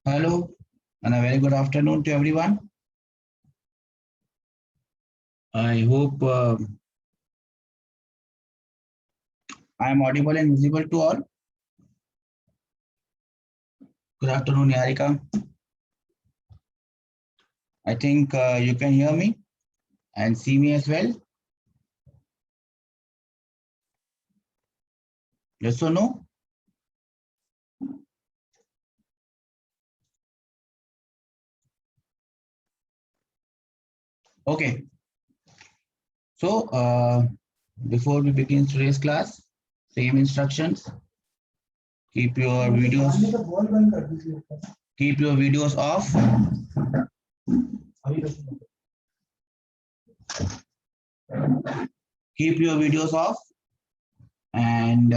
Hello, and a very good afternoon to everyone. I hope I am audible and visible to all. Good afternoon, Yarika. I think you can hear me and see me as well. Yes or no? Okay. So before we begin today's class, same instructions. Keep your videos off. Keep your videos off, and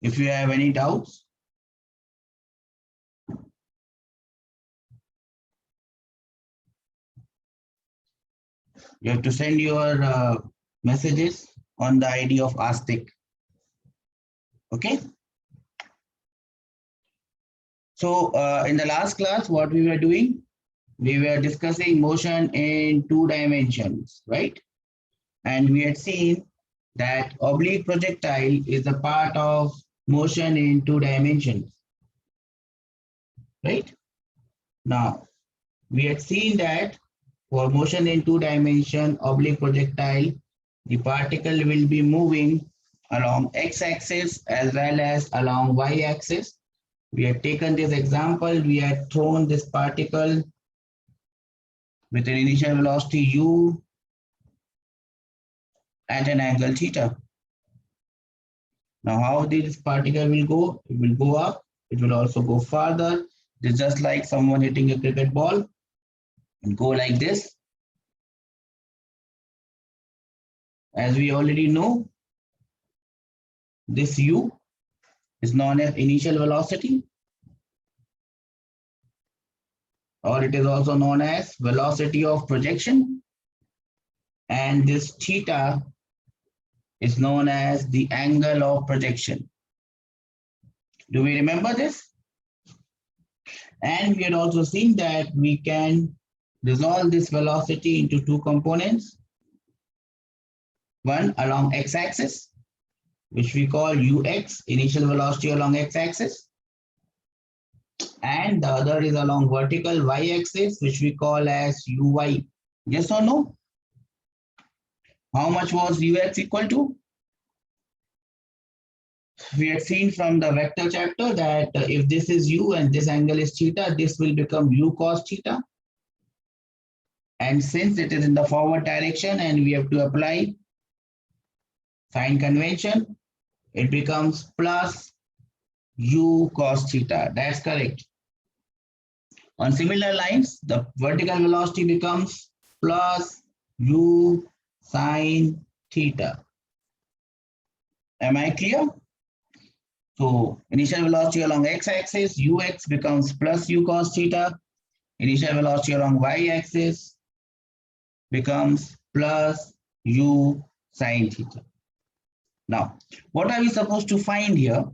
if you have any doubts, you have to send your messages on the ID of Astic. Okay. So in the last class, what we were doing, we were discussing motion in 2 dimensions, right? And we had seen that oblique projectile is a part of motion in 2 dimensions, right? Now, we had seen that for motion in 2 dimension oblique projectile, the particle will be moving along x-axis as well as along y-axis. We had taken this example, we had thrown this particle with an initial velocity u at an angle theta. Now, how this particle will go? It will go up. It will also go farther. It's just like someone hitting a cricket ball and go like this. As we already know, this u is known as initial velocity, or it is also known as velocity of projection. And this theta is known as the angle of projection. Do we remember this? And we had also seen that we can resolve this velocity into 2 components. One along x-axis, which we call ux, initial velocity along x-axis. And the other is along vertical y-axis, which we call as uy. Yes or no? How much was ux equal to? We had seen from the vector chapter that if this is u and this angle is theta, this will become u cos theta. And since it is in the forward direction and we have to apply sign convention, it becomes plus u cos theta. That's correct. On similar lines, the vertical velocity becomes plus u sine theta. Am I clear? So initial velocity along x-axis, ux becomes plus u cos theta. Initial velocity along y-axis becomes plus u sine theta. Now, what are we supposed to find here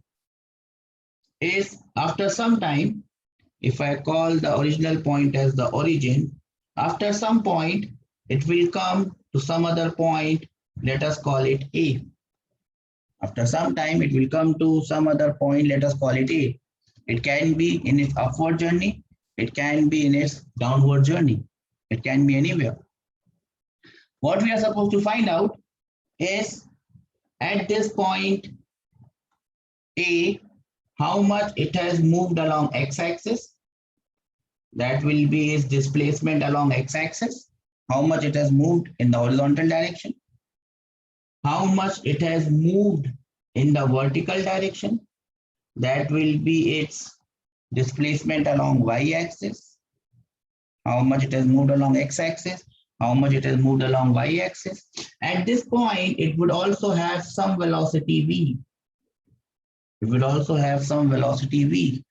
is after some time, if I call the original point as the origin, after some point, it will come to some other point, let us call it A. After some time, it will come to some other point, let us call it A. It can be in its upward journey, it can be in its downward journey, it can be anywhere. What we are supposed to find out is at this point A, how much it has moved along x-axis. That will be its displacement along x-axis. How much it has moved in the horizontal direction. How much it has moved in the vertical direction. That will be its displacement along y-axis. How much it has moved along x-axis. How much it has moved along y-axis. At this point, it would also have some velocity v. It would also have some velocity v.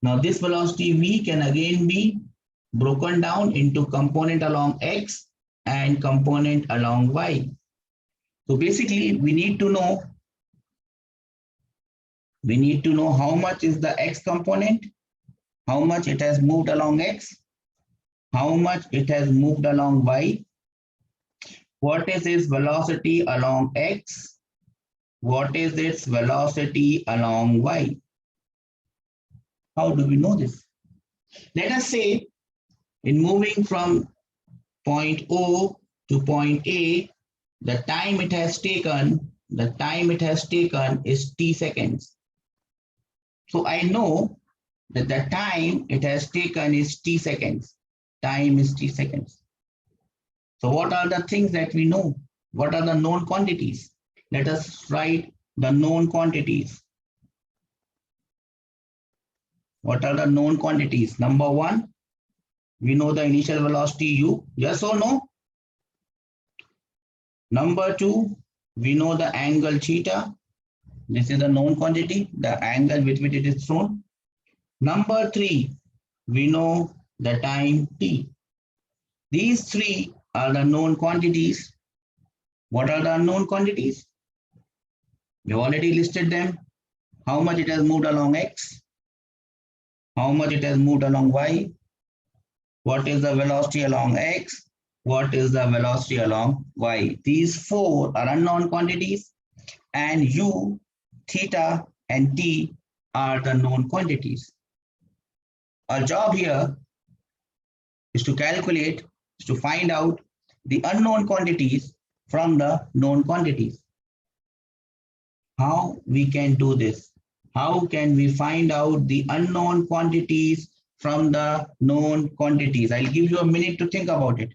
Now this velocity v can again be broken down into component along x and component along y. So basically we need to know We need to know how much is the x component, how much it has moved along x, how much it has moved along y, what is its velocity along x, what is its velocity along y. How do we know this? Let us say in moving from point O to point A, the time it has taken is t seconds. So I know that the time it has taken is t seconds. Time is t seconds. So what are the things that we know? What are the known quantities? Let us write the known quantities. What are the known quantities? Number one, we know the initial velocity u. Yes or no? Number two, we know the angle theta. This is a known quantity, the angle with which it is thrown. Number three, we know the time t. These three are the known quantities. What are the unknown quantities? We already listed them. How much it has moved along x, how much it has moved along y, what is the velocity along x, what is the velocity along y. These four are unknown quantities, and u, theta, and t are the known quantities. Our job here is to calculate, is to find out the unknown quantities from the known quantities. How we can do this? How can we find out the unknown quantities from the known quantities? I'll give you a minute to think about it.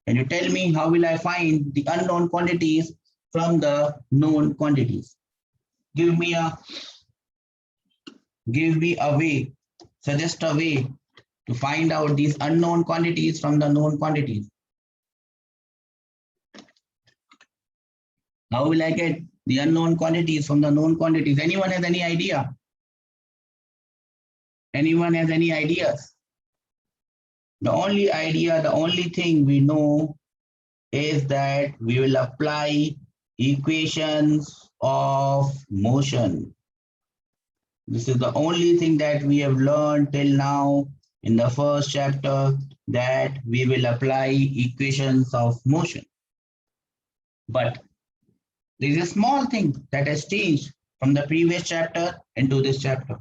Can you tell me how will I find the unknown quantities from the known quantities? Give me a way, suggest a way to find out these unknown quantities from the known quantities. How will I get the unknown quantities from the known quantities? Anyone has any idea? Anyone has any ideas? The only idea, the only thing we know is that we will apply equations of motion. This is the only thing that we have learned till now in the first chapter, that we will apply equations of motion. But there is a small thing that has changed from the previous chapter into this chapter.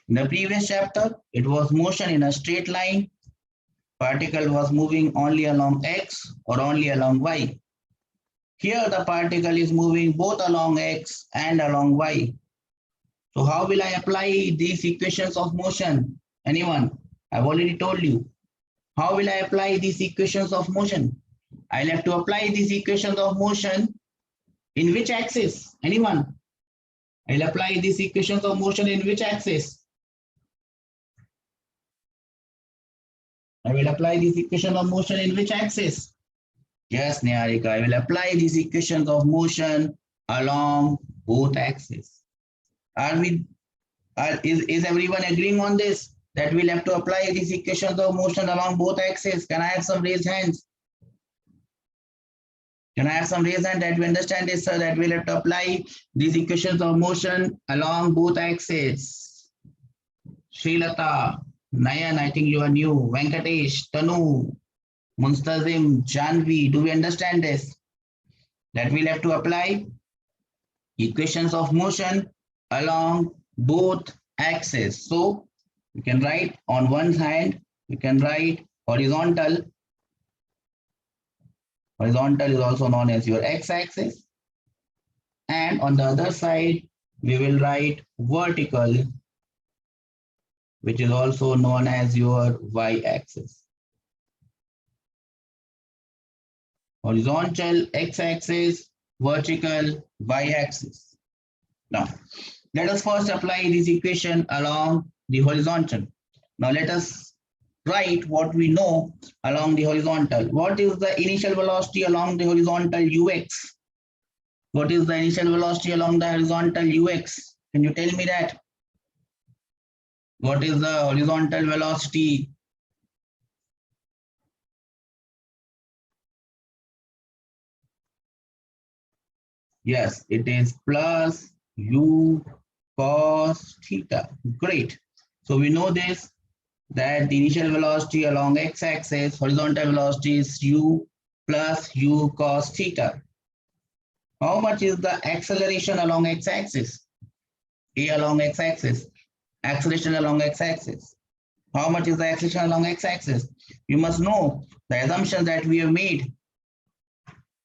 In the previous chapter, it was motion in a straight line. Particle was moving only along x or only along y. Here the particle is moving both along x and along y. So how will I apply these equations of motion? Anyone? I've already told you. How will I apply these equations of motion? I'll have to apply these equations of motion in which axis? Anyone? I'll apply these equations of motion in which axis? I will apply these equations of motion in which axis? Yes, Niharika, I will apply these equations of motion along both axes. Is everyone agreeing on this? That we'll have to apply these equations of motion along both axes? Can I have some raised hands? Can I have some raised hand that we understand this, sir, that we'll have to apply these equations of motion along both axes? Srilata, Nayan, I think you are new. Venkatesh, Tanu, Munstazim, Janvi, do we understand this? That we'll have to apply equations of motion along both axes. So we can write on one hand, we can write horizontal. Horizontal is also known as your x-axis. And on the other side, we will write vertical, which is also known as your y-axis. Horizontal x-axis, vertical y-axis. Now, let us first apply this equation along the horizontal. Now let us write what we know along the horizontal. What is the initial velocity along the horizontal ux? What is the initial velocity along the horizontal ux? Can you tell me that? What is the horizontal velocity? Yes, it is plus u cos theta. Great. So we know this, that the initial velocity along x-axis, horizontal velocity is u plus u cos theta. How much is the acceleration along x-axis? A along x-axis, acceleration along x-axis. How much is the acceleration along x-axis? You must know the assumption that we have made.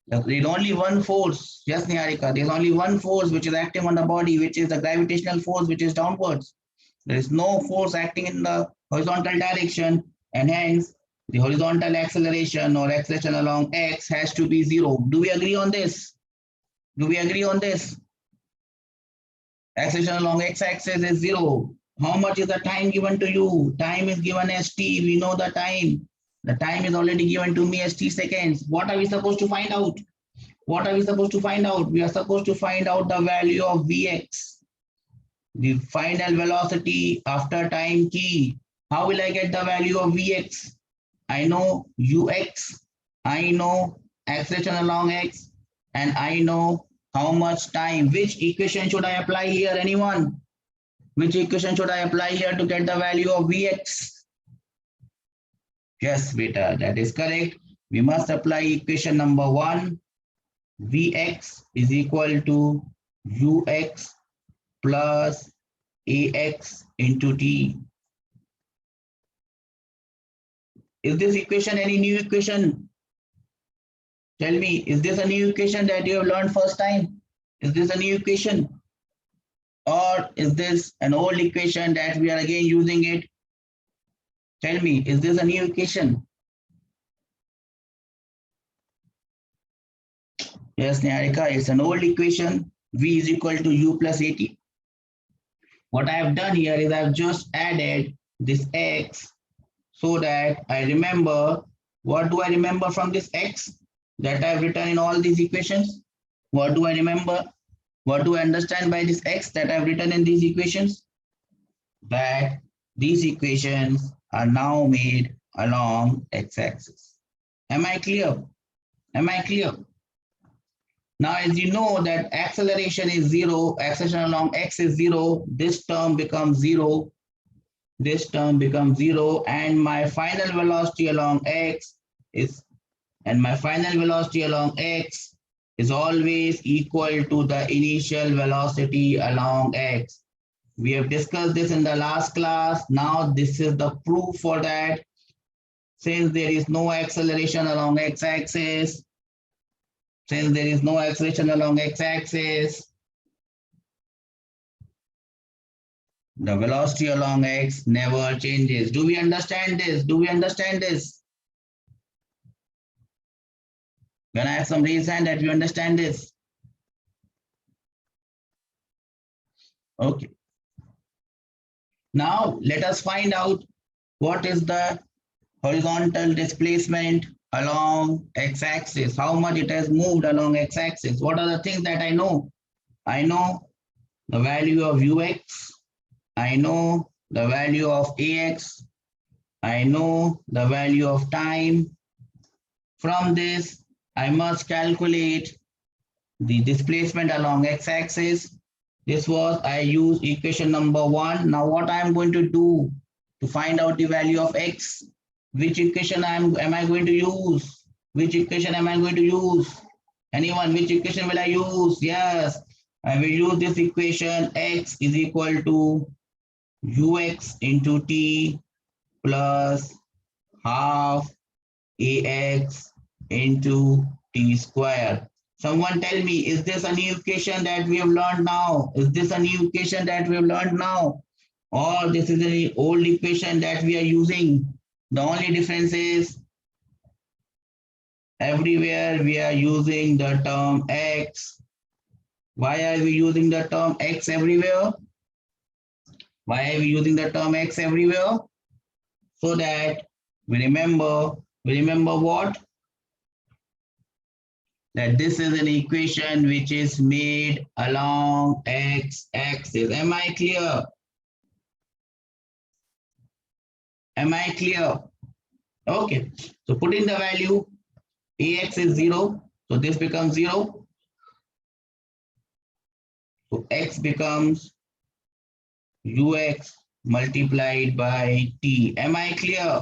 There is only one force. Yes, Niharika, there is only one force which is acting on the body, which is the gravitational force, which is downwards. There is no force acting in the horizontal direction, and hence the horizontal acceleration or acceleration along x has to be zero. Do we agree on this? Do we agree on this? Acceleration along x-axis is zero. How much is the time given to you? Time is given as t. We know the time. The time is already given to me as t seconds. What are we supposed to find out? What are we supposed to find out? We are supposed to find out the value of Vx, the final velocity after time t. How will I get the value of Vx? I know Ux, I know acceleration along x, and I know how much time. Which equation should I apply here? Anyone? Which equation should I apply here to get the value of Vx? Yes, beta, that is correct. We must apply equation number 1. Vx is equal to Ux plus Ax into t. Is this equation any new equation? Tell me, is this a new equation that you have learned first time? Is this a new equation? Or is this an old equation that we are again using it? Tell me, is this a new equation? Yes, Niharika, it's an old equation. V is equal to U plus AT. What I have done here is I've just added this X so that I remember. What do I remember from this X that I've written in all these equations? What do I remember? What do I understand by this X that I've written in these equations? That these equations are now made along x-axis. Am I clear? Am I clear? Now, as you know that acceleration is zero, acceleration along x is zero, this term becomes zero, this term becomes zero, and my final velocity along x is, always equal to the initial velocity along x. We have discussed this in the last class. Now this is the proof for that. Since there is no acceleration along x-axis, the velocity along x never changes. Do we understand this? Do we understand this? Can I have some raised hand that we understand this? Okay. Now let us find out what is the horizontal displacement along x-axis, how much it has moved along x-axis. What are the things that I know? I know the value of Ux, I know the value of Ax, I know the value of time. From this, I must calculate the displacement along x-axis. This was, I use equation number 1. Now what I am going to do to find out the value of x, which equation am I going to use? Which equation am I going to use? Anyone, which equation will I use? Yes, I will use this equation. X is equal to Ux into t plus half Ax into t square. Someone tell me, is this a new equation that we have learned now? Is this a new equation that we have learned now? Or this is an old equation that we are using? The only difference is everywhere we are using the term x. Why are we using the term x everywhere? Why are we using the term x everywhere? So that we remember what? That this is an equation which is made along x-axis. Am I clear? Am I clear? Okay, so put in the value. Ax is 0, so this becomes 0. So x becomes ux multiplied by t. Am I clear?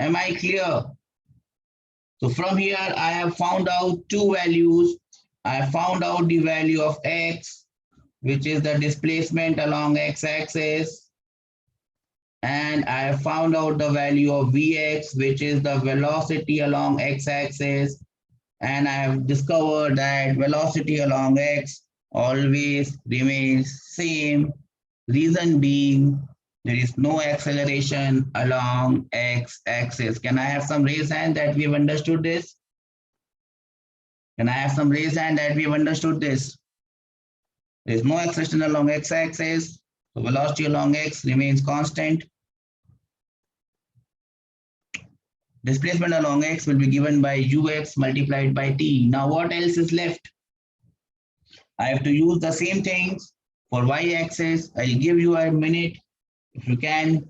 Am I clear? So from here, I have found out two values. I have found out the value of x, which is the displacement along x-axis. And I have found out the value of Vx, which is the velocity along x-axis. And I have discovered that velocity along x always remains same. Reason being, there is no acceleration along x-axis. Can I have some raised hand that we have understood this? Can I have some raised hand that we have understood this? There is no acceleration along x-axis. So velocity along x remains constant. Displacement along x will be given by ux multiplied by t. Now what else is left? I have to use the same things for y-axis. I'll give you a minute. If you can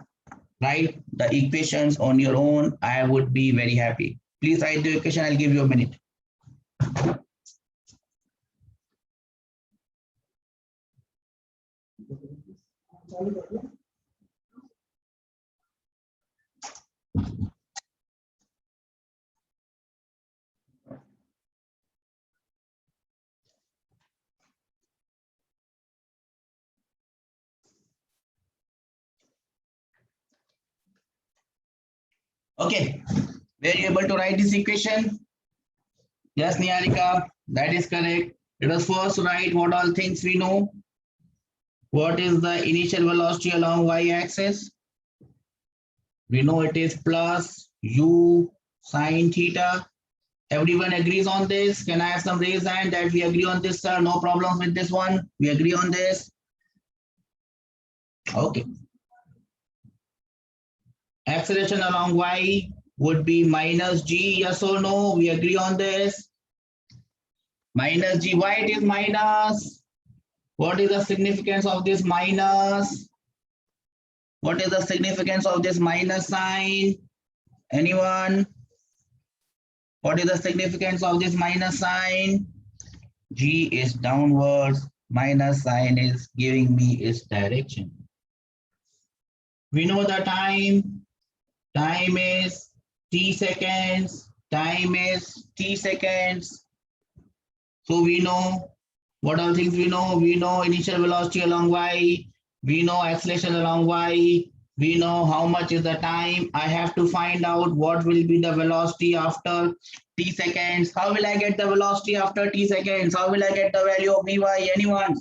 write the equations on your own, I would be very happy. Please write the equation. I'll give you a minute. Okay, were you able to write this equation? Yes, Niharika, that is correct. Let us first write what all things we know. What is the initial velocity along y-axis? We know it is plus u sine theta. Everyone agrees on this. Can I have some raise hand that we agree on this, sir? No problem with this one. We agree on this. Okay. Acceleration along y would be minus g. Yes or no? We agree on this. Minus g. Why it is minus? What is the significance of this minus? What is the significance of this minus sign? Anyone? What is the significance of this minus sign? G is downwards. Minus sign is giving me its direction. We know the time. Time is t seconds. Time is t seconds. So we know what all things we know. We know initial velocity along y. We know acceleration along y. We know how much is the time. I have to find out what will be the velocity after t seconds. How will I get the velocity after t seconds? How will I get the value of Vy? Anyone?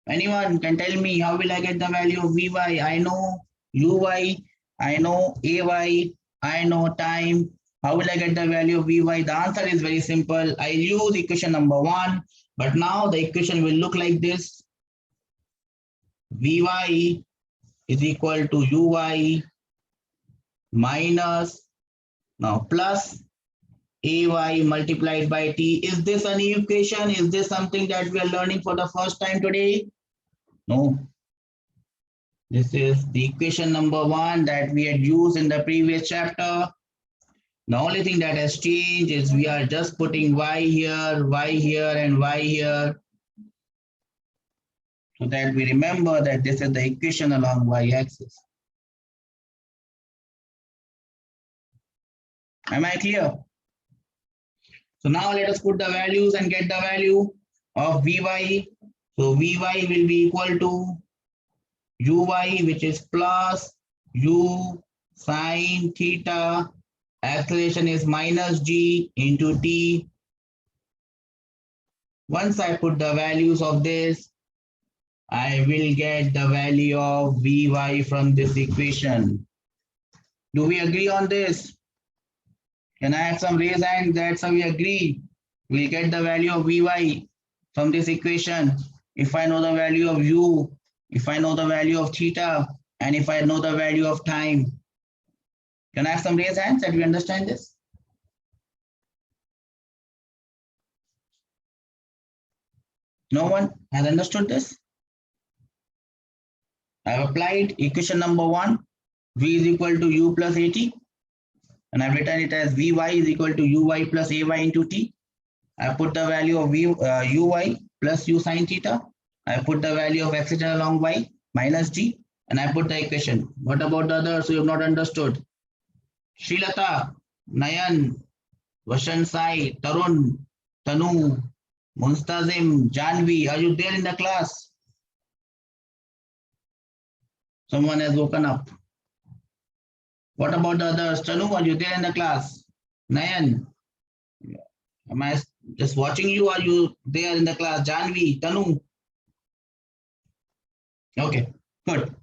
Anyone can tell me how will I get the value of Vy? I know Uy, I know Ay, I know time. How will I get the value of Vy? The answer is very simple. I'll use equation number 1, but now the equation will look like this. Vy is equal to Uy minus, now plus Ay multiplied by t. Is this a new equation? Is this something that we are learning for the first time today? No. This is the equation number 1 that we had used in the previous chapter. The only thing that has changed is we are just putting y here, and y here, so that we remember that this is the equation along y-axis. Am I clear? So now let us put the values and get the value of Vy. So Vy will be equal to Uy, which is plus u sine theta. Acceleration is minus g into t. Once I put the values of this, I will get the value of Vy from this equation. Do we agree on this? Can I have some raise hand? That's how we agree. We'll get the value of Vy from this equation. If I know the value of u, if I know the value of theta, and if I know the value of time. Can I have some raise hands that we understand this? No one has understood this? I have applied equation number 1, v is equal to u plus at, and I've written it as Vy is equal to Uy plus Ay into t. I put the value of uy plus u sine theta. I put the value of x along y minus d, and I put the equation. What about the others who have not understood? Srilata, Nayan, Vashan Sai, Tarun, Tanu, Munstazim, Janvi, are you there in the class? Someone has woken up. What about the others? Tanu, are you there in the class? Nayan, am I just watching you? Are you there in the class? Janvi, Tanu. Okay, good.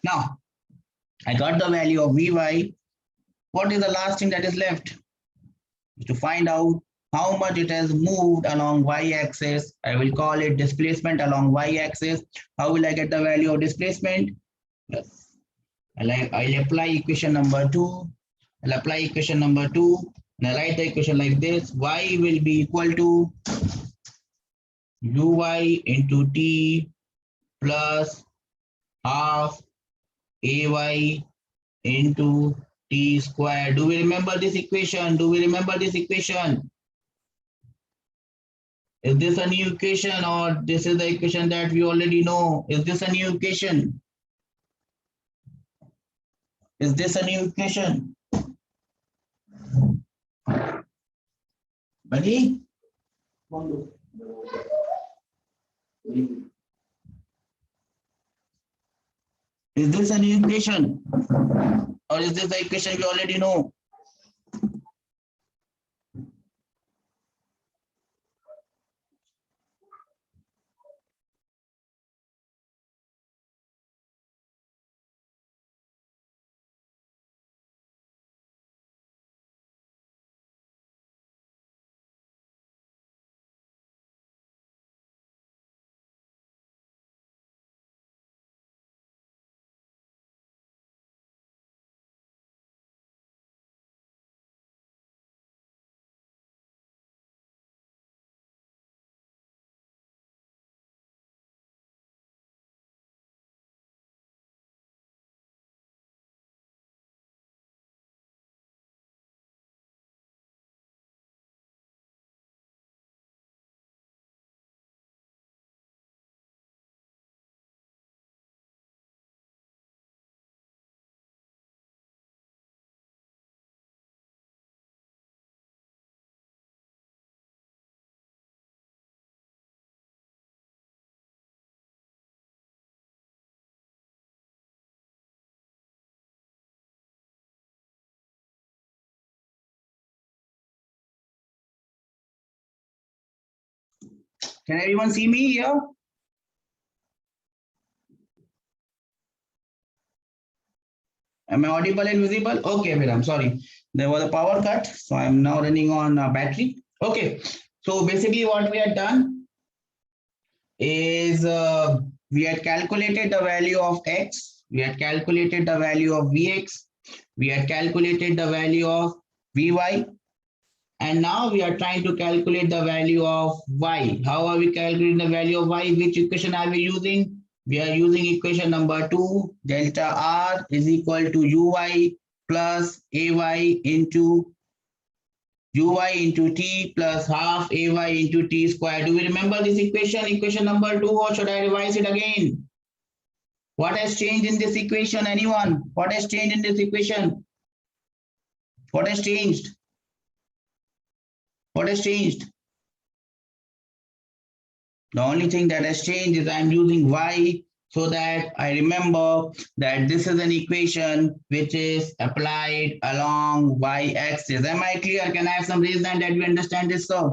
Now, I got the value of Vy. What is the last thing that is left? To find out how much it has moved along y-axis. I will call it displacement along y-axis. How will I get the value of displacement? Yes. I'll apply equation number 2. I'll apply equation number 2. And I write the equation like this. Y will be equal to uy into t plus half ay into t square. Do we remember this equation? Do we remember this equation? Is this a new equation or this is the equation that we already know? Is this a new equation? Is this a new equation? Buddy? Is this a new equation? Or is this the equation we already know? Can everyone see me here? Am I audible and visible? Okay, Viram, sorry. There was a power cut, so I'm now running on battery. Okay, so basically what we had done is we had calculated the value of x, we had calculated the value of vx, we had calculated the value of vy, and now we are trying to calculate the value of y. How are we calculating the value of y? Which equation are we using? We are using equation number 2, delta r is equal to uy plus ay into t plus half ay into t square. Do we remember this equation, equation number 2, or should I revise it again? What has changed in this equation? Anyone? What has changed in this equation? What has changed? What has changed? The only thing that has changed is I'm using y so that I remember that this is an equation which is applied along y-axis. Am I clear? Can I have some raised hand that we understand this, sir?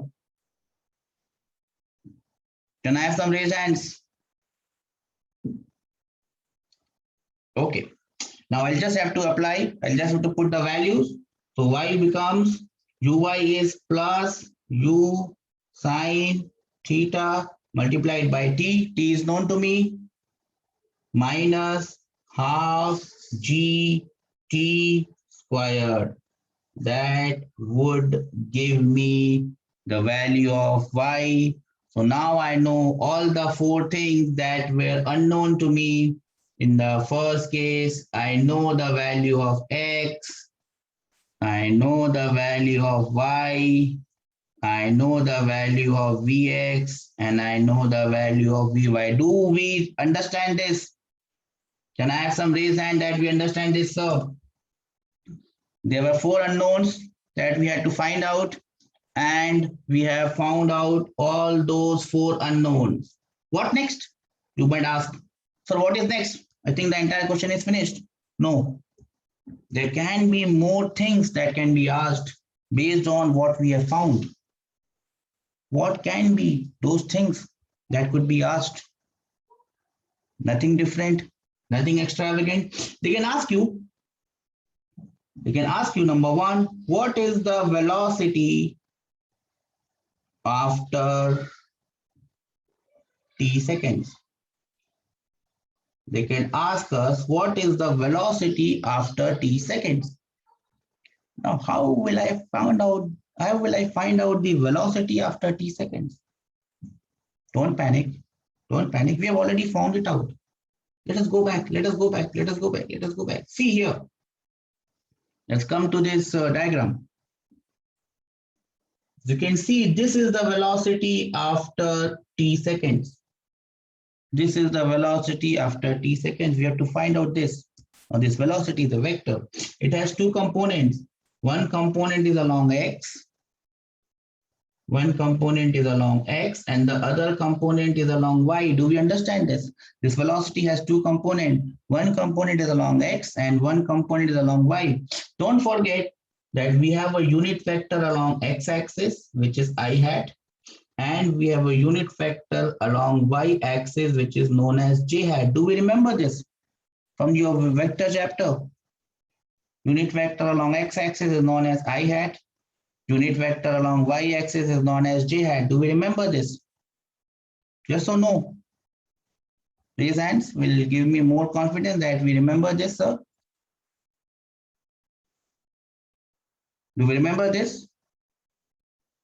Can I have some raised hands? Okay. Now I'll just have to apply. I'll just have to put the values. So y becomes uy is plus u sine theta multiplied by t. T is known to me. Minus half g t squared. That would give me the value of y. So now I know all the 4 things that were unknown to me. In the first case, I know the value of x, I know the value of y, I know the value of Vx and I know the value of Vy. Do we understand this? Can I have some raise hand that we understand this, sir? There were 4 unknowns that we had to find out, and we have found out all those 4 unknowns. What next? You might ask. So what is next? I think the entire question is finished. No, there can be more things that can be asked based on what we have found. What can be those things that could be asked? Nothing different, nothing extravagant. They can ask you, number one, what is the velocity after t seconds? They can ask us, what is the velocity after t seconds? Now, how will I find out the velocity after t seconds? Don't panic. Don't panic. We have already found it out. Let us go back. See here. Let's come to this diagram. You can see this is the velocity after t seconds. This is the velocity after t seconds. We have to find out this. Now, this velocity is a vector. It has 2 components. One component is along x. One component is along x and the other component is along y. Do we understand this? This velocity has 2 components. One component is along x and one component is along y. Don't forget that we have a unit vector along x-axis, which is I hat, and we have a unit vector along y-axis, which is known as j hat. Do we remember this from your vector chapter? Unit vector along x-axis is known as I hat. Unit vector along y-axis is known as j hat. Do we remember this? Yes or no? Raise hands will give me more confidence that we remember this, sir. Do we remember this?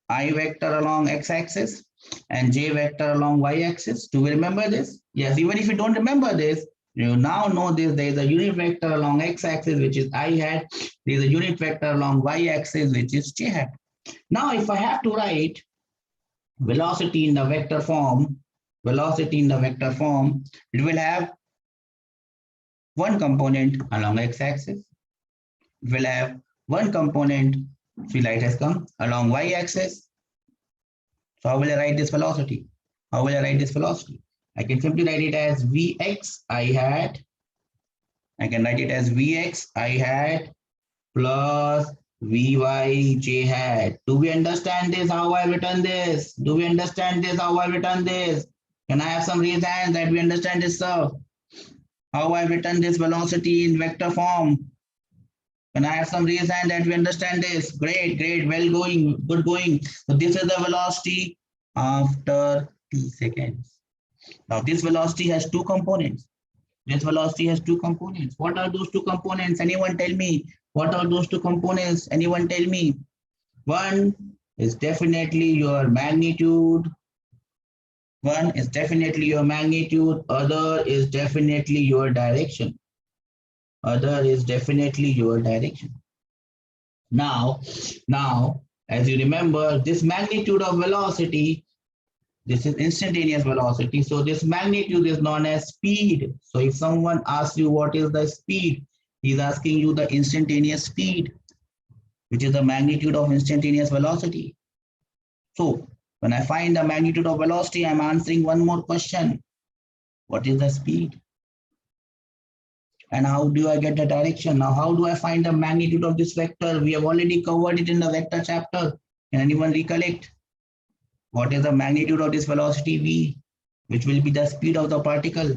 I vector along x-axis and j vector along y-axis. Do we remember this? Yes, even if you don't remember this, you now know this. There is a unit vector along x-axis, which is I hat. There is a unit vector along y-axis, which is j hat. Now, if I have to write velocity in the vector form, it will have one component along x-axis. It will have one component, see light has come, along y-axis. So how will I write this velocity? I can simply write it as Vx I hat. I can write it as Vx I hat plus Vy j hat. Do we understand this? How I've written this? Can I have some raise hands that we understand this, sir? How I've written this velocity in vector form? Can I have some raise hand that we understand this? Great, well going, good going. So this is the velocity after t seconds. Now this velocity has 2 components. What are those 2 components? Anyone tell me? What are those 2 components? Anyone tell me? One is definitely your magnitude. Other is definitely your direction. Now, as you remember, this magnitude of velocity, this is instantaneous velocity. So this magnitude is known as speed. So if someone asks you what is the speed, he's asking you the instantaneous speed, which is the magnitude of instantaneous velocity. So when I find the magnitude of velocity, I'm answering one more question. What is the speed? And how do I get the direction? Now, how do I find the magnitude of this vector? We have already covered it in the vector chapter. Can anyone recollect? What is the magnitude of this velocity v, which will be the speed of the particle?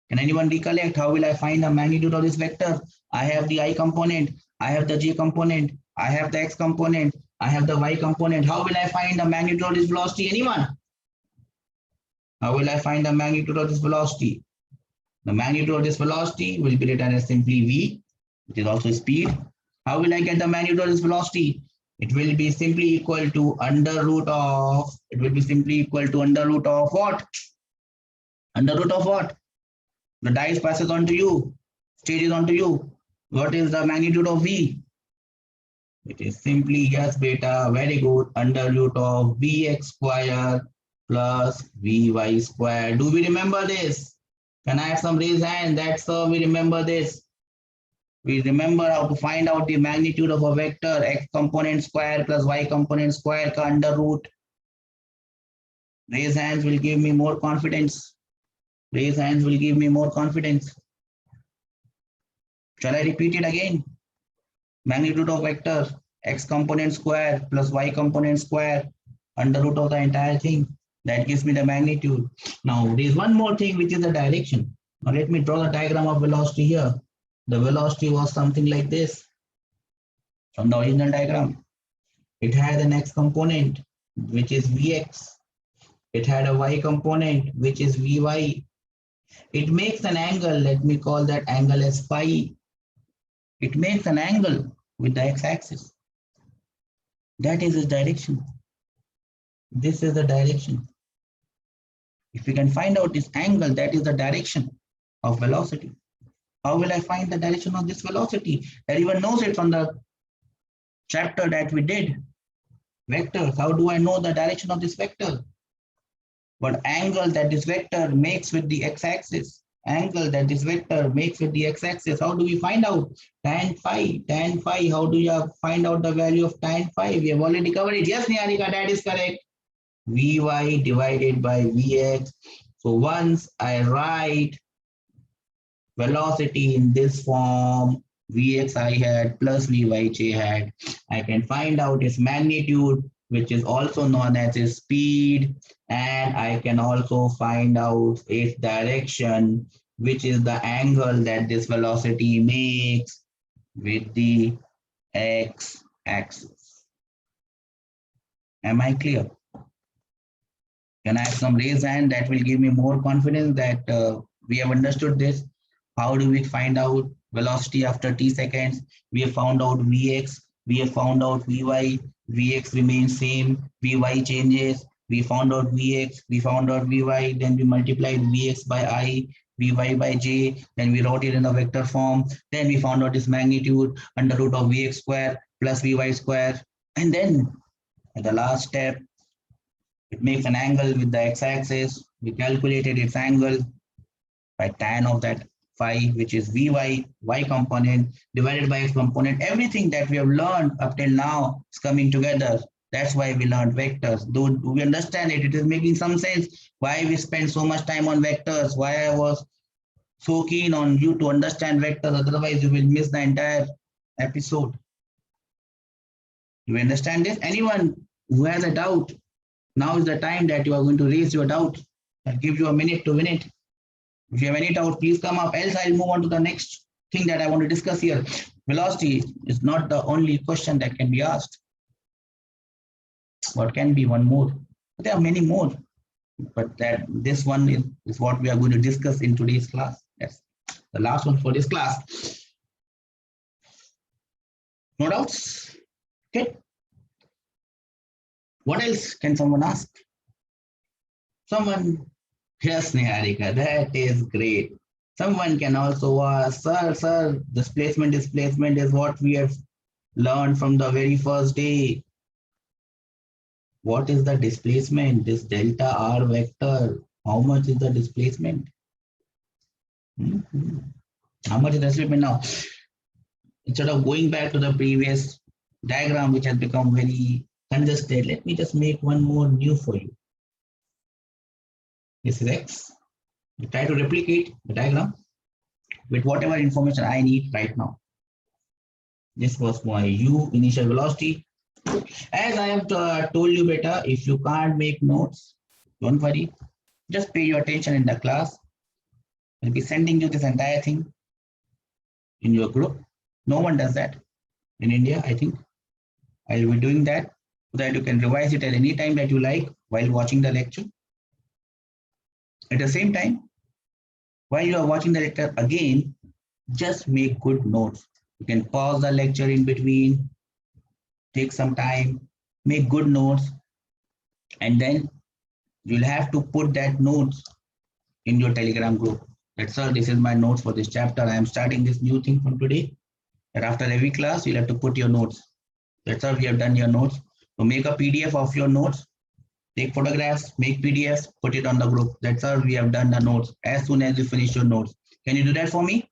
Can anyone recollect? How will I find the magnitude of this vector? I have the I component, I have the j component, I have the x component, I have the y component. How will I find the magnitude of this velocity? Anyone? How will I find the magnitude of this velocity? The magnitude of this velocity will be written as simply v, which is also speed. How will I get the magnitude of this velocity? It will be simply equal to under root of what? Under root of what? The dice passes on to you. Stage is on to you. What is the magnitude of v? It is simply, yes, beta, very good, under root of Vx square plus Vy square. Do we remember this? Can I have some raised hand? That's how we remember this. We remember how to find out the magnitude of a vector x component square plus y component square ka under root. Raise hands will give me more confidence. Raise hands will give me more confidence. Shall I repeat it again? Magnitude of vector x component square plus y component square under root of the entire thing. That gives me the magnitude. Now there is one more thing, which is the direction. Now let me draw the diagram of velocity here. The velocity was something like this from the original diagram. It had an x component, which is Vx. It had a y component, which is Vy. It makes an angle. Let me call that angle as phi. It makes an angle with the x-axis. That is its direction. This is the direction. If we can find out this angle, that is the direction of velocity. How will I find the direction of this velocity? Everyone knows it from the chapter that we did. Vectors. How do I know the direction of this vector? What angle that this vector makes with the x-axis? Angle that this vector makes with the x-axis. How do we find out? Tan phi. Tan phi. How do you find out the value of tan phi? We have already covered it. Yes, Niharika, that is correct. Vy divided by Vx. So once I write velocity in this form, Vx I hat plus Vy j hat, I can find out its magnitude, which is also known as its speed, and I can also find out its direction, which is the angle that this velocity makes with the x-axis. Am I clear? Can I have some raised hand? That will give me more confidence that we have understood this. How do we find out velocity after t seconds? We have found out Vx, we have found out Vy, Vx remains same, Vy changes, we found out Vx, we found out Vy, then we multiplied Vx by I, Vy by j, then we wrote it in a vector form, then we found out this magnitude under root of Vx square plus Vy square, and then at the last step, it makes an angle with the x-axis. We calculated its angle by tan of that phi, which is Vy, y component divided by x component. Everything that we have learned up till now is coming together. That's why we learned vectors. Do we understand it? It is making some sense why we spend so much time on vectors, why I was so keen on you to understand vectors. Otherwise, you will miss the entire episode. Do you understand this? Anyone who has a doubt, now is the time that you are going to raise your doubt. I'll give you a minute to win it. If you have any doubt, please come up. Else, I'll move on to the next thing that I want to discuss here. Velocity is not the only question that can be asked. What can be one more? There are many more, but that this one is what we are going to discuss in today's class. That's the last one for this class. No doubts? Okay. What else can someone ask? Someone, yes, Niharika, that is great. Someone can also ask, sir, displacement is what we have learned from the very first day. What is the displacement? This delta r vector, how much is the displacement? How much is the displacement now? Instead of going back to the previous diagram, which has become very congested, let me just make one more new for you. This is x. You try to replicate the diagram with whatever information I need right now. This was my u initial velocity. As I have told you better, if you can't make notes, don't worry. Just pay your attention in the class. I'll be sending you this entire thing in your group. No one does that in India, I think. I'll be doing that so that you can revise it at any time that you like while watching the lecture. At the same time, while you are watching the lecture again, just make good notes. You can pause the lecture in between, take some time, make good notes, and then you'll have to put that notes in your Telegram group. That, sir, this is my notes for this chapter. I am starting this new thing from today. And after every class, you'll have to put your notes. That's how we have done your notes. So make a PDF of your notes, take photographs, make PDFs, put it on the group. That's how we have done the notes as soon as you finish your notes. Can you do that for me?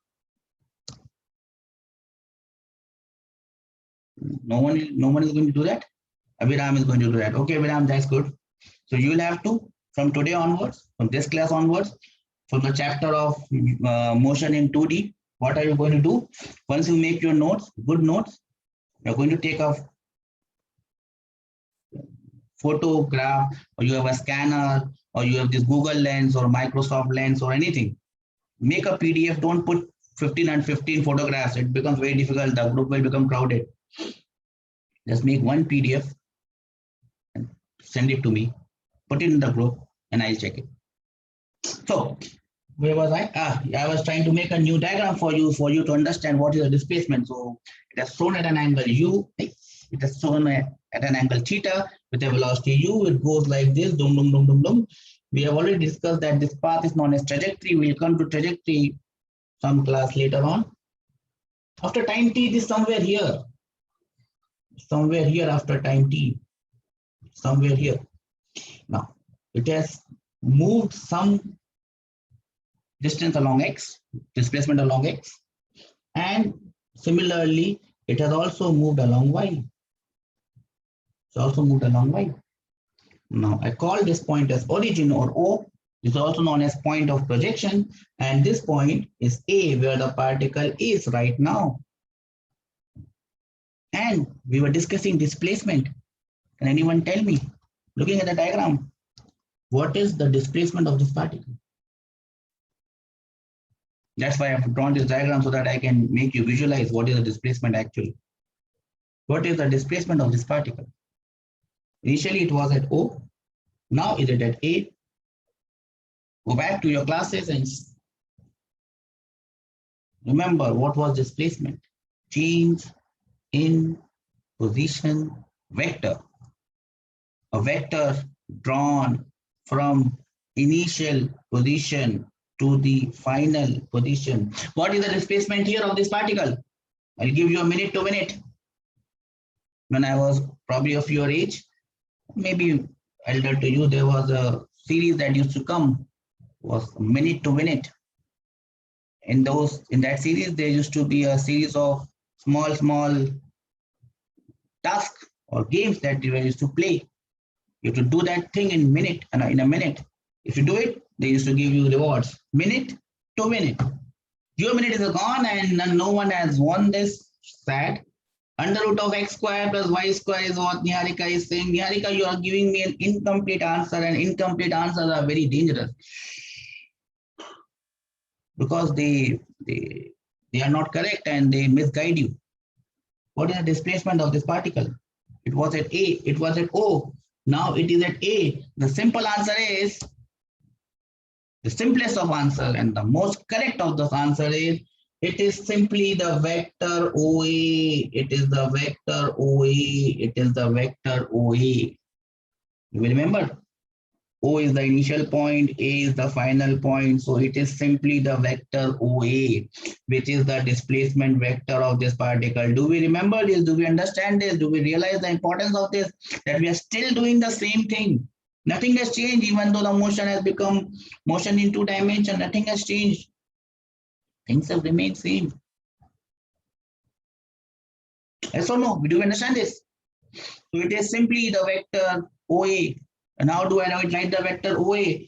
No one is going to do that. Abhiram is going to do that. Okay, Abhiram, that's good. So you will have to, from today onwards, from this class onwards, from the chapter of motion in 2D, what are you going to do? Once you make your notes, good notes, you're going to take a photograph, or you have a scanner, or you have this Google Lens or Microsoft Lens or anything. Make a PDF. Don't put 15 and 15 photographs. It becomes very difficult. The group will become crowded. Just make one PDF and send it to me. Put it in the group and I'll check it. So where was I? I was trying to make a new diagram for you to understand what is the displacement. So it has shown at an angle U. It is shown at an angle theta with a velocity u. It goes like this, dum dum dum dum dum. We have already discussed that this path is known as trajectory. We'll come to trajectory some class later on. After time t, it is somewhere here after time t, somewhere here. Now it has moved some distance along x, displacement along x, and similarly it has also moved along y. It's also moved along y. Now I call this point as origin, or O. It's also known as point of projection, and this point is A, where the particle is right now. And we were discussing displacement. Can anyone tell me, looking at the diagram, what is the displacement of this particle? That's why I've drawn this diagram, so that I can make you visualize what is the displacement actually. What is the displacement of this particle? Initially it was at O, now is it at A? Go back to your classes and remember what was displacement. Change in position vector. A vector drawn from initial position to the final position. What is the displacement here of this particle? I'll give you a minute to win it. When I was probably of your age, maybe elder to you, there was a series that used to come, was minute to win it. In that series, there used to be a series of small tasks or games that you used to play. You have to do that thing in a minute. If you do it, they used to give you rewards. Minute to win it. Your minute is gone and no one has won this. Sad. Under root of x square plus y square is what Niharika is saying. Niharika, you are giving me an incomplete answer, and incomplete answers are very dangerous because they are not correct and they misguide you. What is the displacement of this particle? It was at A, it was at O, now it is at A. The simple answer is, the simplest of answer and the most correct of the answer is, it is simply the vector OA. It is the vector OA. It is the vector OA. You will remember, O is the initial point, A is the final point. So it is simply the vector OA, which is the displacement vector of this particle. Do we remember this? Do we understand this? Do we realize the importance of this? That we are still doing the same thing. Nothing has changed, even though the motion has become motion in 2 dimensions. Nothing has changed. Things have remained same. Yes or no? Do you understand this? So it is simply the vector OA. And how do I now write the vector OA?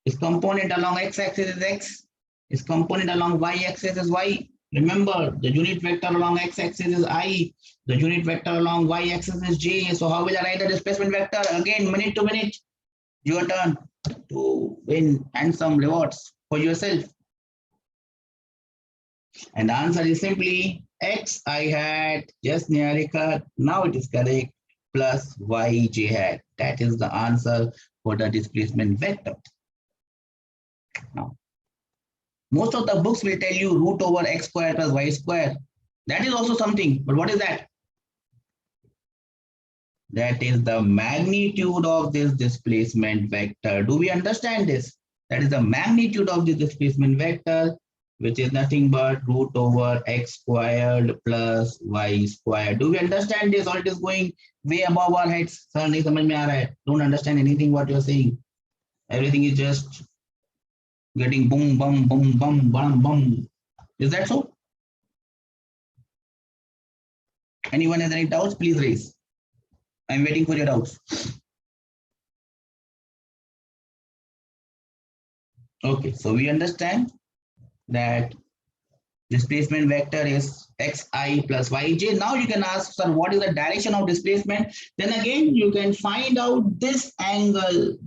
Its component along x-axis is x. Its component along y-axis is y. Remember, the unit vector along x-axis is I. The unit vector along y-axis is j. So how will I write the displacement vector? Again, minute to minute. Your turn to win and some rewards for yourself. And the answer is simply x I hat, yes Niharika, now it is correct, plus y j hat. That is the answer for the displacement vector. Now, most of the books will tell you root over x square plus y square. That is also something, but what is that? That is the magnitude of this displacement vector. Do we understand this? That is the magnitude of the displacement vector. which is nothing but root over x squared plus y squared. Do we understand this, or it is going way above our heads? Sir, nahi samajh mein aa raha hai. Don't understand anything what you're saying. Everything is just getting boom, bum, boom, bum, bum, bum. Is that so? Anyone has any doubts? Please raise. I'm waiting for your doubts. Okay, so we understand that displacement vector is xi plus yj. Now you can ask, sir, what is the direction of displacement? Then again, you can find out this angle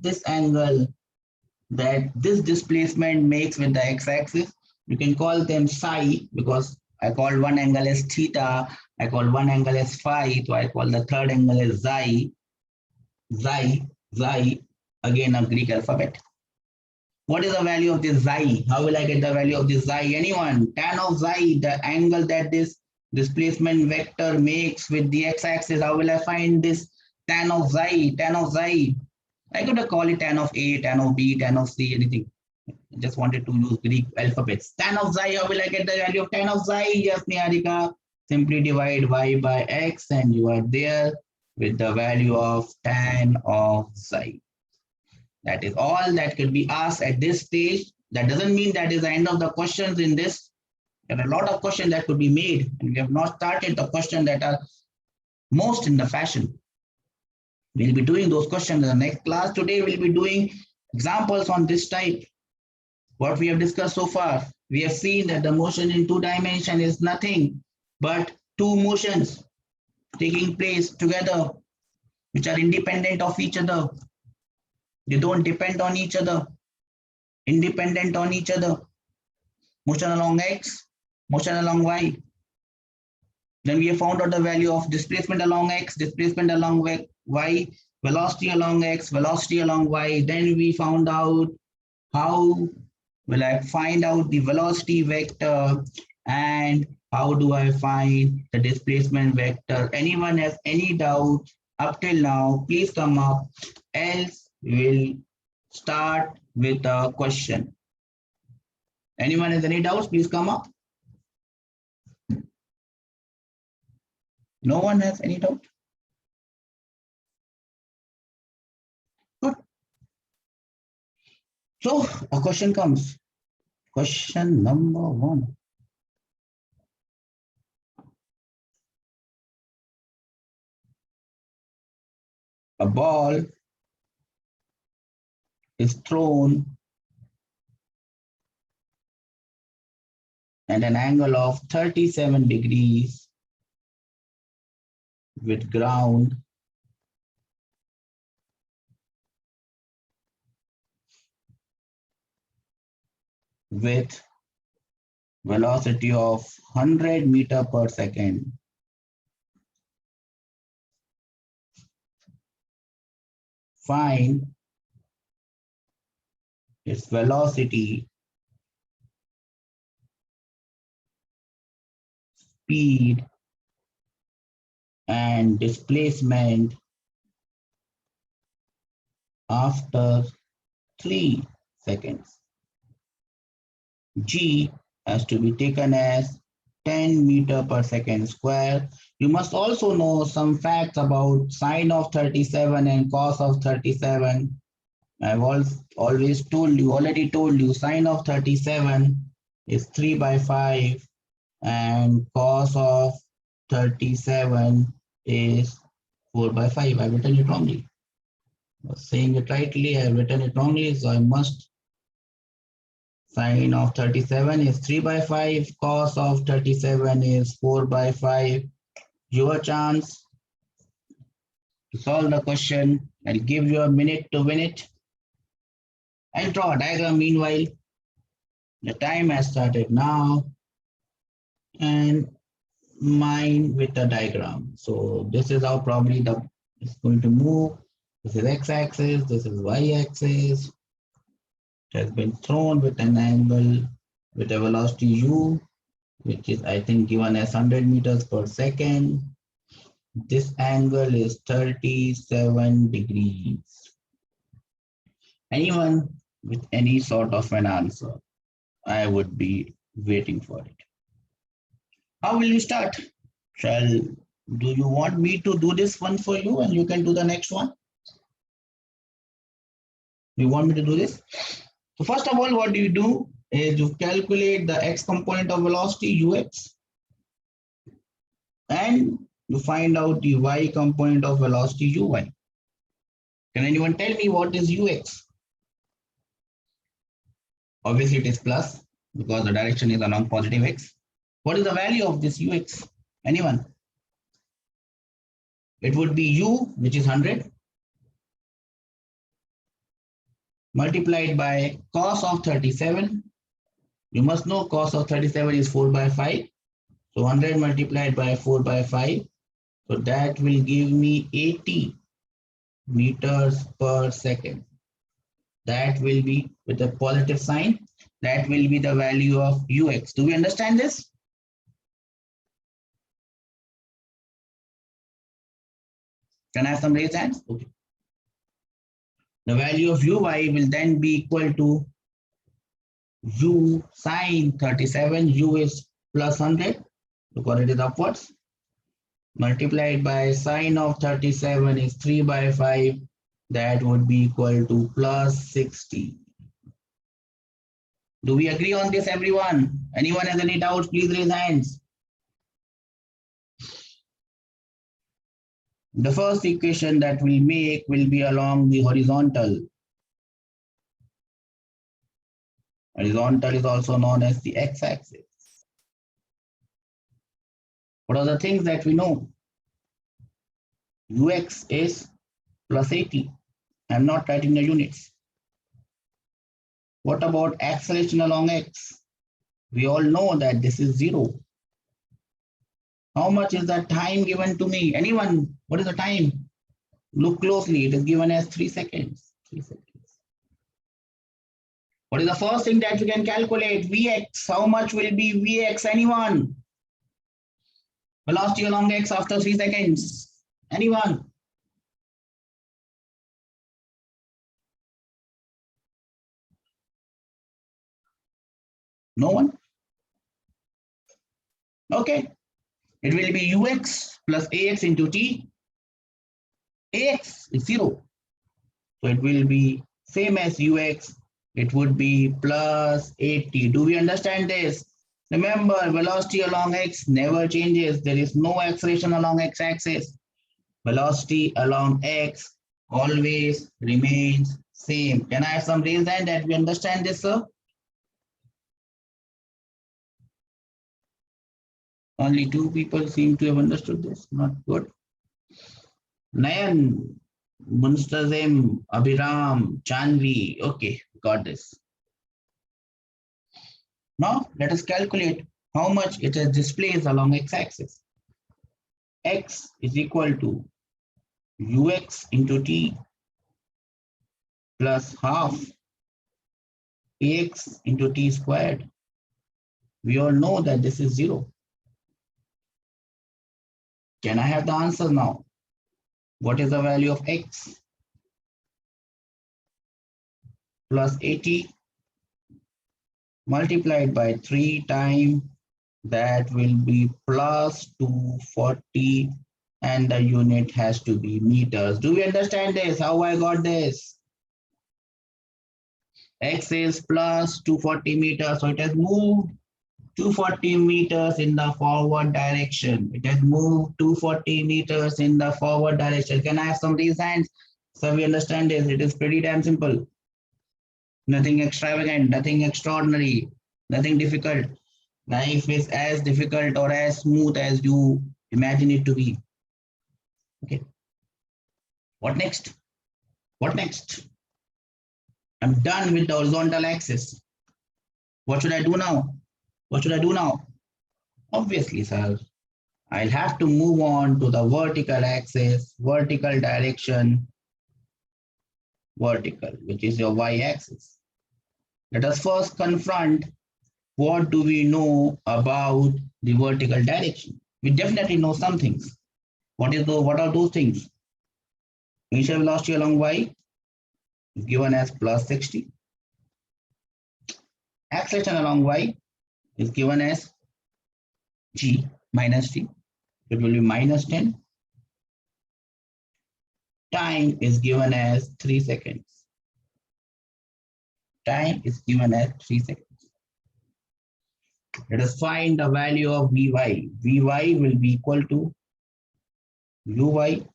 that this displacement makes with the x-axis. You can call them psi, because I called one angle as theta, I called one angle as phi, so I call the third angle as xi, again a Greek alphabet. What is the value of this xi? How will I get the value of this xi? Anyone? Tan of xi, the angle that this displacement vector makes with the x-axis. How will I find this tan of xi? Tan of xi. I could call it tan of A, tan of B, tan of C, anything. I just wanted to use Greek alphabets. Tan of xi, how will I get the value of tan of xi? Yes, Niharika. Simply divide y by x and you are there with the value of tan of xi. That is all that could be asked at this stage. That doesn't mean that is the end of the questions in this. There are a lot of questions that could be made, and we have not started the questions that are most in the fashion. We'll be doing those questions in the next class. Today we'll be doing examples on this type. What we have discussed so far, we have seen that the motion in 2 dimensions is nothing but two motions taking place together, which are independent of each other. They don't depend on each other, independent on each other. Motion along x, motion along y. Then we have found out the value of displacement along x, displacement along y, velocity along x, velocity along y. Then we found out how will I find out the velocity vector, and how do I find the displacement vector? Anyone has any doubt up till now, please come up, else we'll start with a question. Anyone has any doubts, please come up. No one has any doubt? Good. So a question comes. Question number 1. A ball is thrown at an angle of 37 degrees with ground with velocity of 100 meters per second. Find its velocity, speed, and displacement after 3 seconds. G has to be taken as 10 meters per second square. You must also know some facts about sine of 37 and cos of 37. I've already told you, sine of 37 is 3 by 5 and cos of 37 is 4 by 5. I've written it wrongly. I was saying it rightly, I've written it wrongly, so I must. Sine of 37 is 3 by 5, cos of 37 is 4 by 5. Your chance to solve the question. I'll give you a minute to win it. I'll draw a diagram meanwhile. The time has started now. And mine with the diagram. So this is how probably it's going to move. This is x-axis, this is y-axis. It has been thrown with an angle with a velocity u, which is I think given as 100 meters per second. This angle is 37 degrees. Anyone with any sort of an answer, I would be waiting for it. How will you start? Do you want me to do this one for you and you can do the next one? You want me to do this? So first of all, what you do is you calculate the x component of velocity ux and you find out the y component of velocity uy. Can anyone tell me what is ux? Obviously it is plus because the direction is along positive x. What is the value of this ux? Anyone? It would be u, which is 100, multiplied by cos of 37. You must know cos of 37 is 4 by 5. So 100 multiplied by 4 by 5. So that will give me 80 meters per second. That will be with a positive sign. That will be the value of ux. Do we understand this? Can I have some raised hands? Okay. The value of uy will then be equal to u sine 37. U is plus 100 because it is upwards. Multiplied by sine of 37 is 3 by 5. That would be equal to plus 60. Do we agree on this, everyone? Anyone has any doubts, please raise hands. The first equation that we'll make will be along the horizontal. Horizontal is also known as the x-axis. What are the things that we know? Ux is plus 80. I'm not writing the units. What about acceleration along x? We all know that this is 0. How much is the time given to me? Anyone? What is the time? Look closely. It is given as 3 seconds. 3 seconds. What is the first thing that we can calculate? Vx. How much will be Vx? Anyone? Velocity along x after 3 seconds. Anyone? No one? Okay. It will be ux plus ax into t. Ax is 0. So it will be same as ux. It would be plus 80. Do we understand this? Remember, velocity along x never changes. There is no acceleration along x-axis. Velocity along x always remains same. Can I have some raised hand that we understand this, sir? Only 2 people seem to have understood this. Not good. Nayan, Munstazim, Abhiram, Chanvi. Okay, got this. Now let us calculate how much it is displaced along x-axis. X is equal to ux into t plus half ax into t squared. We all know that this is 0. Can I have the answer now? What is the value of x? Plus 80 multiplied by 3 times, that will be plus 240, and the unit has to be meters. Do we understand this? How I got this? X is plus 240 meters, so it has moved 240 meters in the forward direction. It has moved 240 meters in the forward direction. Can I have some raised hands? So we understand this. It is pretty damn simple. Nothing extravagant, nothing extraordinary, nothing difficult. Life is as difficult or as smooth as you imagine it to be. Okay. What next? What next? I'm done with the horizontal axis. What should I do now? What should I do now? Obviously, sir, I'll have to move on to the vertical axis, vertical direction, vertical, which is your y-axis. Let us first confront what do we know about the vertical direction. We definitely know some things. What are those things? Initial velocity along y is given as plus 60. Acceleration along y is given as g minus t. It will be minus 10. Time is given as 3 seconds. Time is given as 3 seconds. Let us find the value of Vy. Vy will be equal to Uy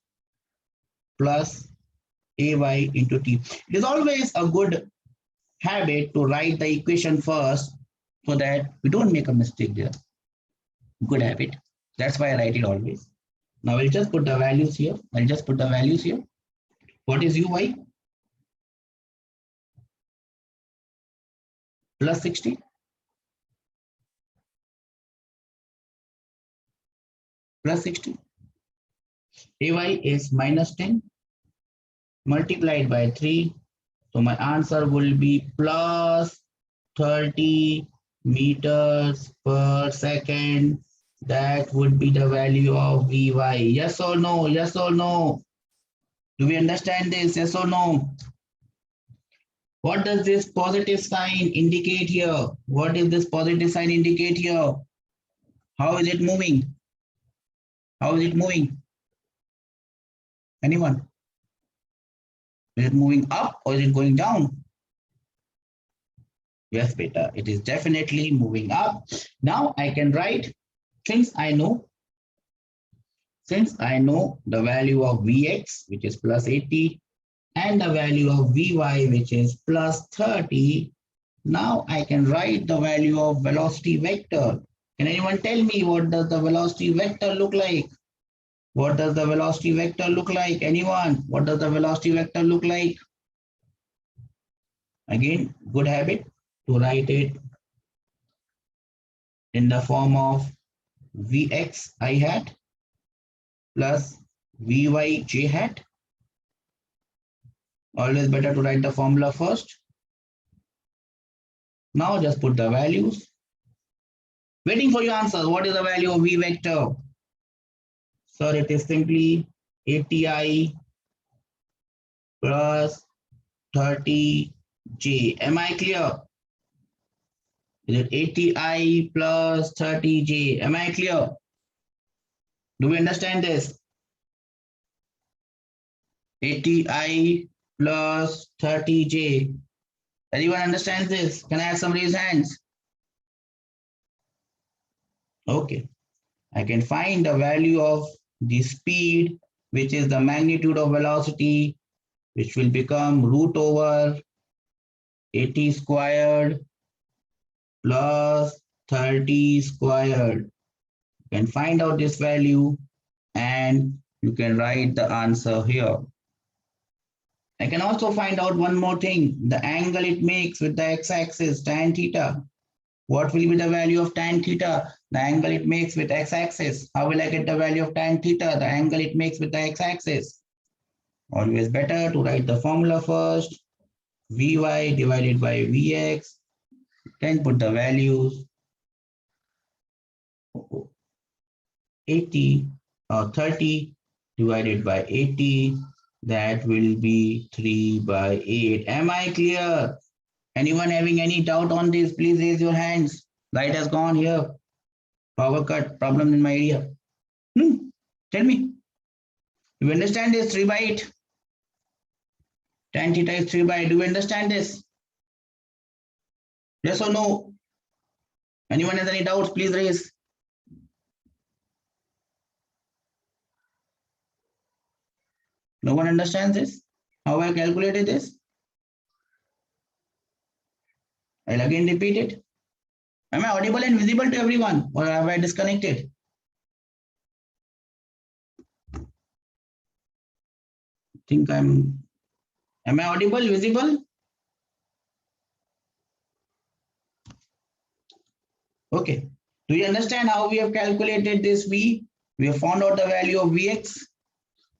plus Ay into t. It is always a good habit to write the equation first so that we don't make a mistake there. Good habit. That's why I write it always. Now we'll just put the values here. I'll just put the values here. What is Uy? Plus 60. Plus 60. Ay is minus 10 multiplied by 3. So my answer will be plus 30 meters per second. That would be the value of Vy. Yes or no? Yes or no? Do we understand this? Yes or no? What does this positive sign indicate here? What is this positive sign indicate here? How is it moving? How is it moving? Anyone? Is it moving up or is it going down? Yes, beta. It is definitely moving up. Now I can write, since I know the value of Vx, which is plus 80, and the value of Vy, which is plus 30, now I can write the value of velocity vector. Can anyone tell me what does the velocity vector look like? What does the velocity vector look like? Anyone? What does the velocity vector look like? Again, good habit to write it in the form of Vx I hat plus Vy j hat. Always better to write the formula first. Now just put the values. Waiting for your answer. What is the value of V vector? Sir, it is simply 80I plus 30J. Am I clear? Is it 80I plus 30J? Am I clear? Do we understand this? 80I plus 30J. Anyone understands this? Can I have some raised hands? Okay. I can find the value of the speed, which is the magnitude of velocity, which will become root over 80 squared plus 30 squared. You can find out this value and you can write the answer here. I can also find out one more thing, the angle it makes with the x-axis, tan theta. What will be the value of tan theta? The angle it makes with x-axis. How will I get the value of tan theta? The angle it makes with the x-axis. Always better to write the formula first. Vy divided by Vx. Then put the values. 80 or 30 divided by 80. That will be 3 by 8. Am I clear? Anyone having any doubt on this, please raise your hands. Light has gone here. Power cut, problem in my area. Tell me. You understand this 3 by 8? Tan theta is 3 by 8. Do you understand this? Yes or no? Anyone has any doubts, please raise. No one understands this? How I calculated this? I'll again repeat it. Am I audible and visible to everyone, or have I disconnected? Am I audible, visible? Okay. Do you understand how we have calculated this V? We have found out the value of Vx.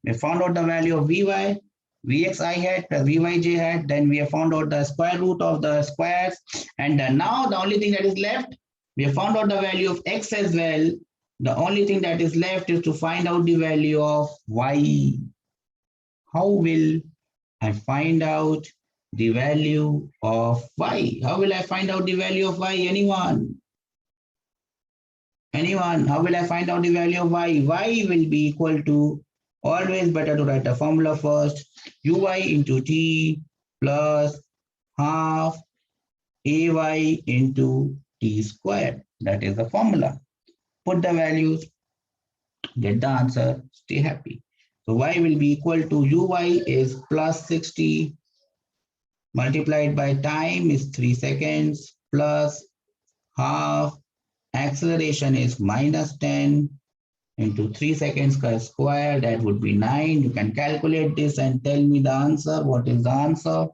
We have found out the value of Vy. Vx I hat plus Vy j hat. Then we have found out the square root of the squares. And now the only thing that is left, we have found out the value of x as well. The only thing that is left is to find out the value of y. How will I find out the value of y? How will I find out the value of y? Anyone? Anyone? How will I find out the value of y? Y will be equal to, always better to write the formula first, uy into t plus half ay into t squared. That is the formula. Put the values, get the answer, stay happy. So y will be equal to uy is plus 60 multiplied by time is 3 seconds plus half acceleration is minus 10 into 3 seconds square, that would be 9. You can calculate this and tell me the answer. What is the answer?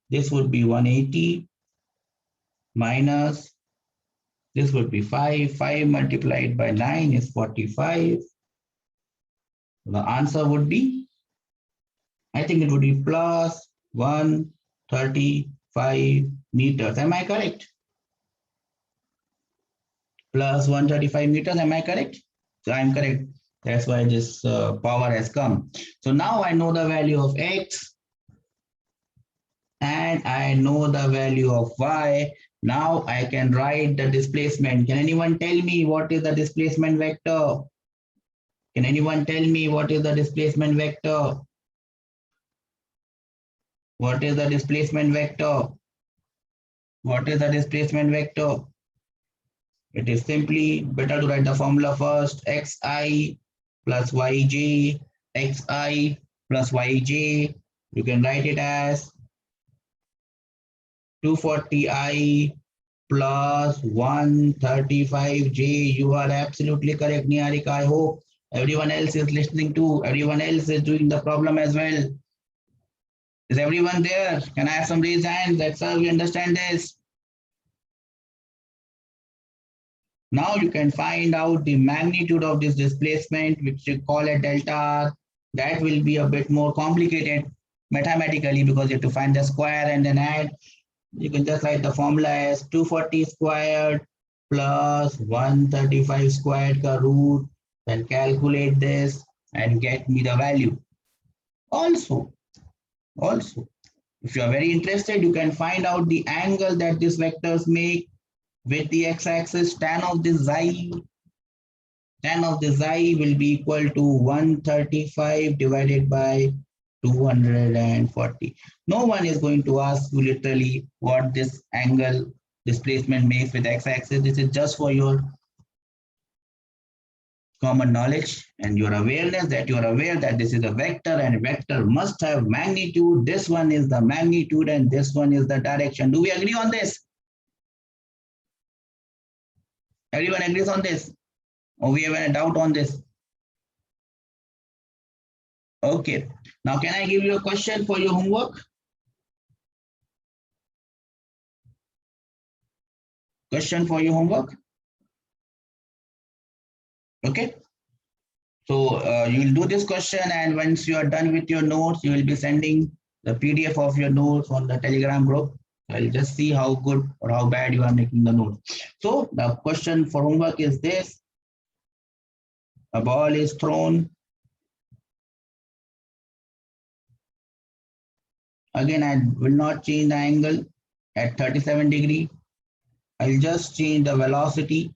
This would be 180 minus, this would be 5. 5 multiplied by 9 is 45. The answer would be, I think it would be plus 135 meters. Am I correct? Plus 135 meters. Am I correct? So I'm correct. That's why this power has come. So now I know the value of x and I know the value of y. Now I can write the displacement. Can anyone tell me what is the displacement vector? Can anyone tell me what is the displacement vector? What is the displacement vector? What is the displacement vector? It is simply better to write the formula first. Xi plus yj, xi plus yj. You can write it as 240i plus 135j. You are absolutely correct, Niharika. I hope everyone else is listening to, everyone else is doing the problem as well. Is everyone there? Can I have some raised hands? That's how we understand this. Now you can find out the magnitude of this displacement, which you call a delta R. That will be a bit more complicated mathematically because you have to find the square and then add. You can just write the formula as 240 squared plus 135 squared ka root, then calculate this and get me the value. Also, if you are very interested, you can find out the angle that these vectors make with the x-axis. Tan of the xi will be equal to 135 divided by 240. No one is going to ask you literally what this angle displacement makes with x-axis. This is just for your common knowledge and your awareness, that you are aware that this is a vector and a vector must have magnitude. This one is the magnitude and this one is the direction. Do we agree on this? Everyone agrees on this? Or we have a doubt on this? Okay. Now, can I give you a question for your homework? Question for your homework? Okay. So you will do this question, and once you are done with your notes, you will be sending the PDF of your notes on the Telegram group. I'll just see how good or how bad you are making the notes. So the question for homework is this. A ball is thrown. Again, I will not change the angle at 37 degree. I'll just change the velocity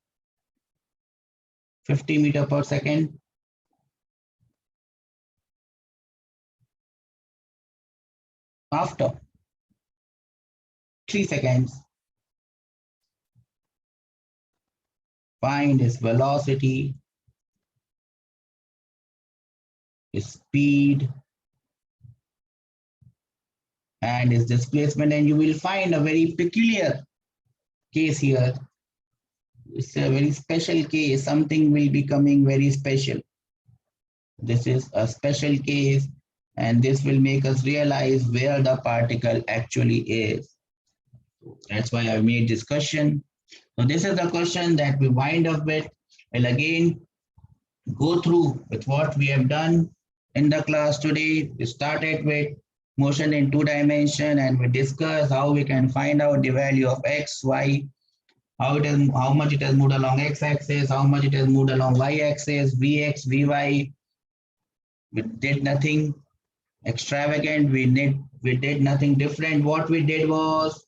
50 meters per second. After 3 seconds, find its velocity, its speed, and its displacement, and you will find a very peculiar case here. It's a very special case. Something will be coming very special. This is a special case, and this will make us realize where the particle actually is. That's why I made this question. So this is the question that we wind up with. I'll again go through with what we have done in the class today. We started with motion in 2 dimensions, and we discussed how we can find out the value of x, y, how much it has moved along x-axis, how much it has moved along y-axis, vx, vy. We did nothing extravagant. We did nothing different. What we did was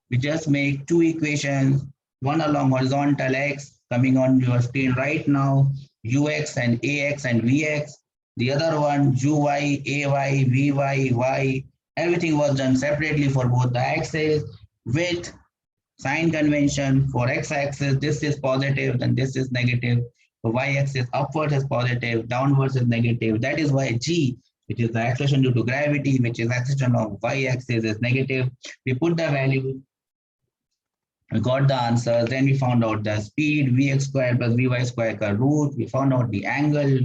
we just make 2 equations, one along horizontal x coming on your screen right now, ux and ax and vx. The other one, uy, ay, vy, y, everything was done separately for both the axes with sign convention. For x-axis, this is positive, then this is negative. For y-axis, upwards is positive, downwards is negative. That is why g, which is the acceleration due to gravity, which is acceleration of y-axis, is negative. We put the value, we got the answers, then we found out the speed, vx squared plus vy squared ka root. We found out the angle,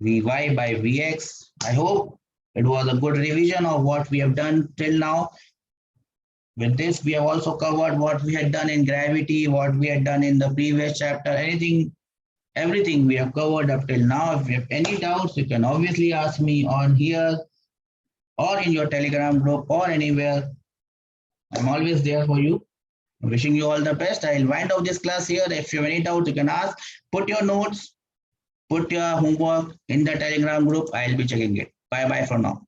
vy by vx. I hope it was a good revision of what we have done till now. With this, we have also covered what we had done in gravity, what we had done in the previous chapter, everything we have covered up till now. If you have any doubts, you can obviously ask me on here or in your Telegram group or anywhere. I'm always there for you. Wishing you all the best. I'll wind up this class here. If you have any doubts, you can ask. Put your notes, put your homework in the Telegram group. I'll be checking it. Bye bye for now.